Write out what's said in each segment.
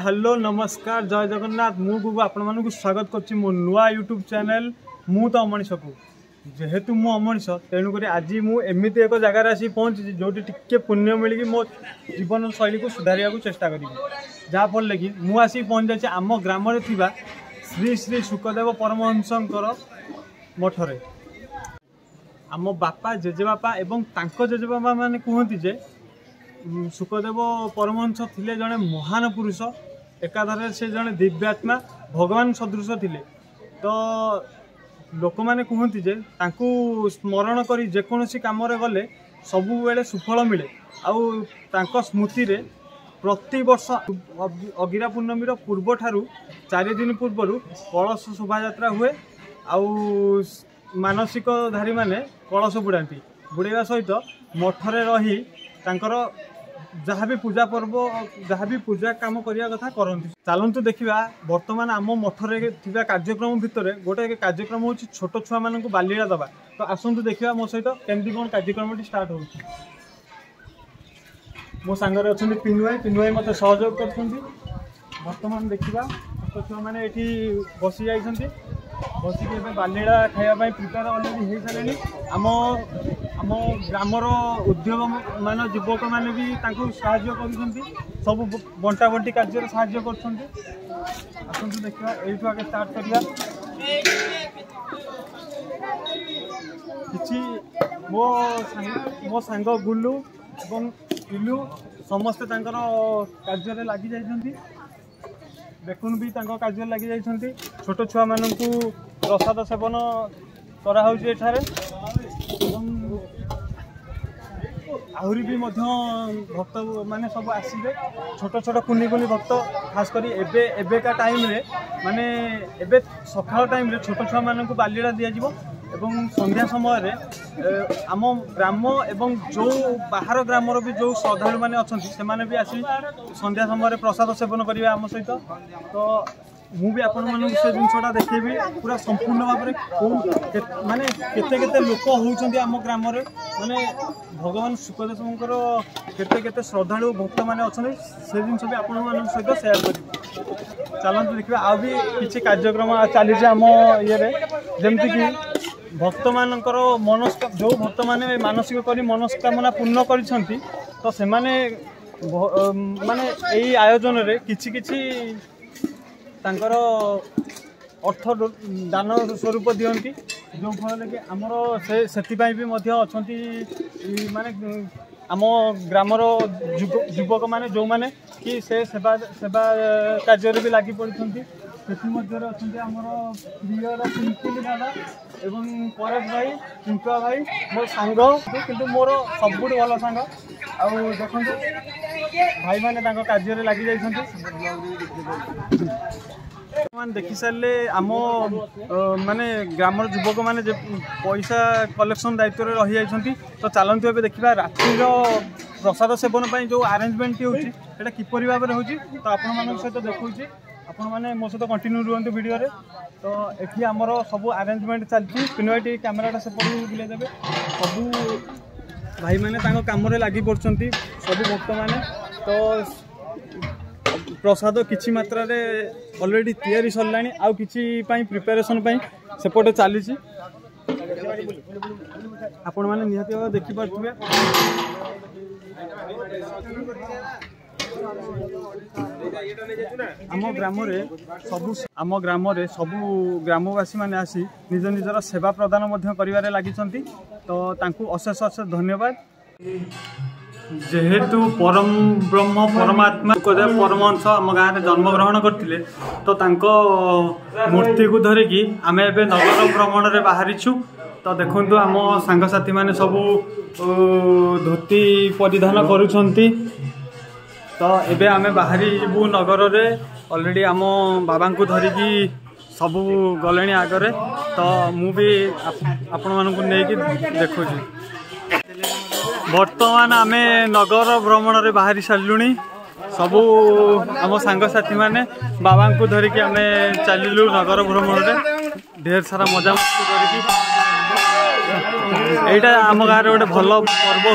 Hello नमस्कार जय जगन्नाथ मु गुगु आपण मानकु स्वागत करछि मो नुआ यूट्यूब चैनल मु तो अमनीष को जेहेतु मु अमनीष तेणुक आज मु एमती एक जगार आसी पहुँची जोटी टिके पुण्य मिली मो जीवन शैली को सुधारिया को चेष्टा करी जहाँफल कि मु आसी पहुँच जाए आम ग्राम श्री श्री सुखदेव परमहंसंकर मठरे आम बापा जेजेबापा एवं तांको जेजेबापा माने कहती जे सुखदेव परमहंस थिले जड़े महान पुरुष एकाधारे से जड़े दिव्यात्मा भगवान सदृश थिले तो लोक मैंने कहती जे तांकु स्मरण करी जेकोसी काम गले सबु बेले सुफल मिले आउ तांको स्मृति रे प्रति वर्ष अगिरा पूर्णमी पूर्व ठारू 4 दिन पूर्व कलश शोभा यात्रा हुए आउ मानसिक धारी माने कलश बुड़ाती बुड़ाइवा सहित मठरे रही तांकर जहाँ भी पूजा पर्व जहाँ भी पूजा काम करने कथा करती चलतु देखा बर्तमान आम मठरे थिबा कार्यक्रम भितर गोटे कार्यक्रम हूँ छोट छुआ मान बालीड़ा दबा तो आसतु देखा मो सहित केमती कौन कार्यक्रम स्टार्ट हो मो सांगरे अच्छा पिनु भाई मत सहयोग कर बर्तमान देखा छोट छुआ मैंने ये बसी जाइए बसिक बालीड़ा खायापी प्रिपेयर अलरेडी हो सारे आम आम ग्रामर उद्योग मान युवक मैंने भी साहाय्य कर सब बंटा बंटी कार्य साहाय्य कर देखा यू आगे स्टार्ट करिया किछि मो सांग गुल्लू एवं पिलू समस्ते कार्य लगी जाइछन्ति देखुन भी कार्य लगी जाइछन्ति छोट छुआ मानू प्रसाद सेवन कराउछि एठारे आहरी भी भक्त माने सब आसबे छोट छोट कुनी कुनी भक्त खास करी एबेका टाइम रे माने एबे सकाळ टाइम रे छोट छुआ मानू बालीड़ा दिया जिवो एवं संध्या समय आम ग्राम एवं जो बाहर ग्रामर भी जो श्रद्धालु मैंने अच्छा से माने भी आसी संध्या समय प्रसाद सेवन करेंगे आम सहित तो मुझे आपण मन से जिनसा देखेबी पूरा संपूर्ण भाव में माने केते केते लोक होउछन्ती आम ग्राम माने भगवान सुखदेवंकर केते केते श्रद्धालु भक्त मैंने अच्छा से जिन भी आपण मन सहित शेयर करी चलतु देखा आ भी किसी कार्यक्रम चली आम ये जमती कि भक्त मानकर जो भक्त माने मानसिक करी मनस्कामना पूर्ण करिसंती तो से माने यही आयोजन रे किछि किछि तांकर अर्थ दान स्वरूप दियंती जो फल कि आमर से भी मध्य अछंती माने आम ग्रामर युवक माने जो माने कि से सेवा सेवा कार्य भी लगी पड़ती से आमर प्रियर पिंकुली दादा एवं परेश भाई पिंकुआ भाई मो सांग किंतु मोर सबुठ भल सांग आउ देखु भाई मैंने कार्य लगी जाइए देखी सारे आम माने ग्रामर युवक मैंने पैसा कलेक्शन दायित्व रही जाइछन्ति तो चलतु ए देखा रात्रि प्रसाद सेवन पर जो आरेंजमेंट होता किपरि भाव में होती तो आपण सहित देखुची आपण मैंने मो सहित कंटिन्यू रुहतु वीडियो रे तो ये आमर सब आरेंजमेंट चलती पिनुआई कैमेराटा से बुले देवे सबू भाई मैंने कम लगी पड़ती सब भक्त मैंने तो प्रसाद किछि मात्रा रे ऑलरेडी तैयारी सरलानी आउ किछि पई प्रिपरेशन पई सेपटे चली आपण मैंने निहाती भाव देखि पारथुबे आम ग्राम सबू ग्रामवासी मैंने आसी निज निजर सेवा प्रदान करिवारे लागिछन्ति तो तांकु अशेष अशेष धन्यवाद जेहेतु परम ब्रह्म परमात्मा सुखदेव परमहंस आम गाँव में जन्मग्रहण करते तो तांको मूर्ति को धरिकी आम एवं नगर भ्रमण में बाहरीछु तो देखु आम सांगसाथी मैंने सबू धोती परिधान करुछन्ति तो एबे आमे बाहरी जीवु नगर रे ऑलरेडी आम बाबा को धरिकी सबू गले आगरे तो मु भी आपण मानकु नेकी देखुची वर्तमान आमे नगर भ्रमण रे बाहरी सारूनी सबू आम सांगसाथी मैंने बाबा को धरिकी आमे चलू नगर भ्रमण रे ढेर सारा मजा मस्ती करिकी एटा आम गाँव रे गोटे भल पर्व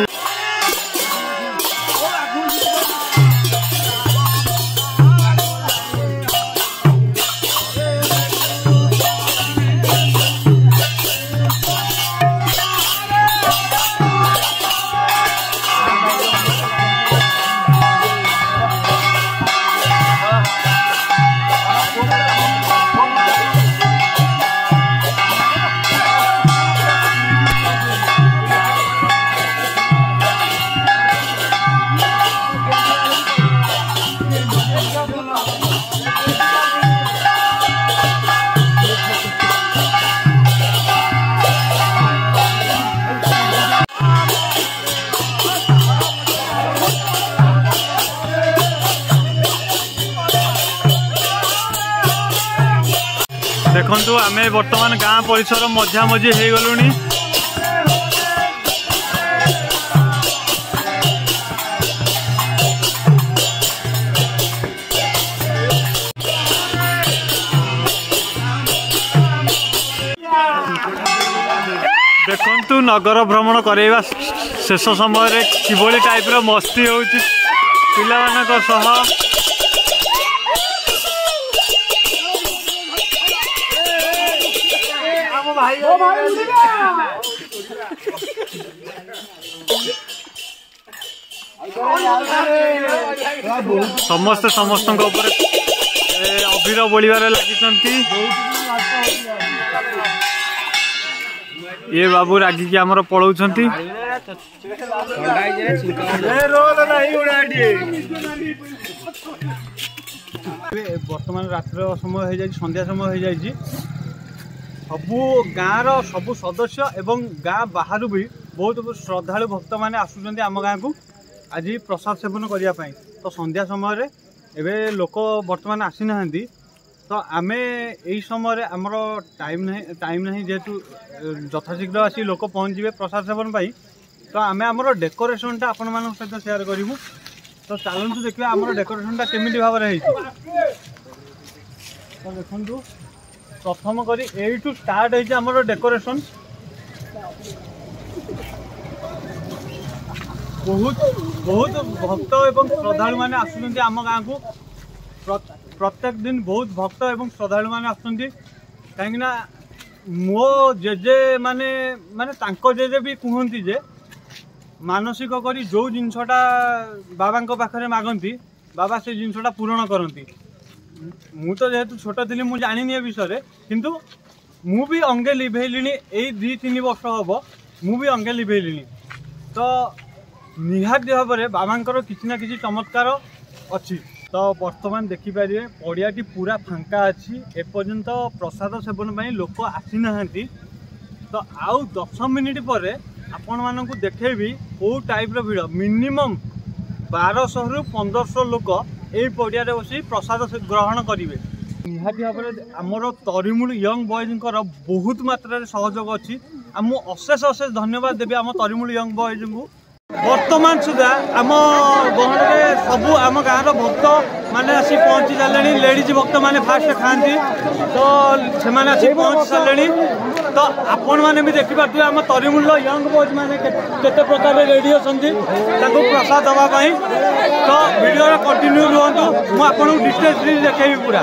देखु आम बर्तमान गाँ परिसर मझा मझी हो गलुनी। देखु नगर भ्रमण करवा शेष समय किभली टाइप रो मस्ती हो पिला समस्ते समस्त अबीर बोलिबार लगी। ये बाबू रागिकी आमर पलाउछंती। बर्तमान रात्र समय हो जाए संध्या समय हो जाए सबू गाँव सबू सदस्य एवं गाँ बाहर भी बहुत श्रद्धालु भक्त मैंने आसुच्च आम गाँ को आज प्रसाद सेवन करने। तो संध्या समय एवं लोक बर्तमान आसी ना तो आम यही समय आमर टाइम नहीं जेहेतु यथाशीघ्र आसी लोक पहुँचे प्रसाद सेवन पाई। तो आम आमर डेकोरेशनटा आपण मान सहित शेयर करूँ। तो चलतु देखिए आमर डेकोरेशनटा केमिति भाव में हो। तो देखु प्रथम करी एठू स्टार्ट होइछ आमर डेकोरेशन। बहुत बहुत भक्त एवं श्रद्धालु माने आसुचंती आम गाँ को प्रत्येक दिन बहुत भक्त एवं श्रद्धालु माने आसुचंती कहीं मो जेजे माने माने तांको जेजे भी कहती जे मानसिक करी जो जिनसटा बाबा पाखे मागती बाबा से जिनसटा पूरण करती। मु तो जेहेतु छोट थी मुझे जानी ए विषय किंतु मु भी अंगे लिभेली यही 2-3 वर्ष हम मु भी अंगे लिभेली। तो निहाती भाव में बाबा किसी ना किसी चमत्कार अच्छी। तो वर्तमान देखिपारे पड़ियाटी पूरा फांका अच्छी एपर्यंत प्रसाद सेवन पर लोक आसी ना। तो आउ 10 मिनिट पर आपण मानक देखेबी कौ टाइप भीड़ मिनिमम 1200 रु 1500 लोक यही पड़िया बसी प्रसाद ग्रहण करेंगे। निहाती भाव में आमर तरिमूल यंग बॉयज बहुत मात्रा सहयोग अच्छी। मुझे अशेष अशेष धन्यवाद देवी आम तरिमूल यंग बॉयज को। वर्तमान सुधा आम गहन में सबू आम गाँव भक्त मैंने आसी पहुँची सारे लेडीज भक्त मैंने फास्ट खाती। तो से आसी पहुँची सारे। तो आपण मैंने भी देखिपे आम तरिमूल यंग बॉयज मैंने केते प्रकार रेडी अच्छी प्रसाद दवापाई। तो वीडियो कंटिन्यू रुहतु मुझे डिटेल्स देखेबी पूरा।